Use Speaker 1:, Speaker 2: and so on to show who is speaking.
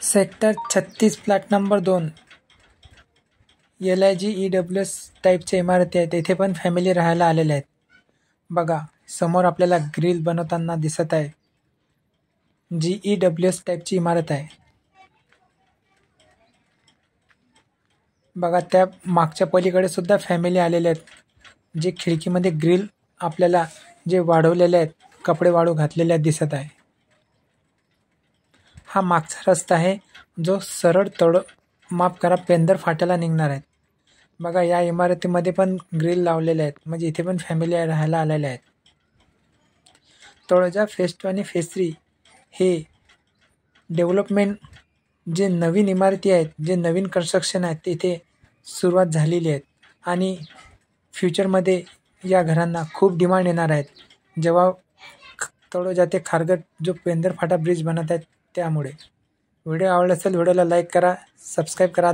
Speaker 1: Sector 36 plot number 2 LIG EWS टाईपच्या इमारती आहेत. येथे पण फॅमिली राहायला आलेल्या आहेत. बघा समोर आपल्याला ग्रिल बनवताना दिसत आहे. GEWS टाईपची इमारत आहे. बघा त्या मागच्या पलीकडे सुद्धा फॅमिली आलेल्या आहेत. जे खिडकीमध्ये ग्रिल आपल्याला जे वाढवलेले आहेत, कपडे वाळू घातलेले दिसत आहे. हा मागचा रस्ता आहे जो सरळ माफ करा पेंदर फाट्याला निघणार आहे. बघा या इमारतीमध्ये पण ग्रिल लावलेले आहेत, म्हणजे इथे पण फॅमिली राहायला आलेल्या आहेत. तळोजा फेज 2 आणि फेज 3 हे डेव्हलपमेंट जे नवीन इमारती आहेत, जे नवीन कन्स्ट्रक्शन आहेत तिथे सुरुवात झालेली आहे आणि फ्युचरमध्ये या घरांना खूप डिमांड येणार आहेत. जेव्हा तळोजा ते खारघर जो पेंदर फाटा ब्रिज बनत आहेत त्यामुळे. व्हिडिओ आवडला असेल व्हिडिओला लाईक करा, सबस्क्राईब करा.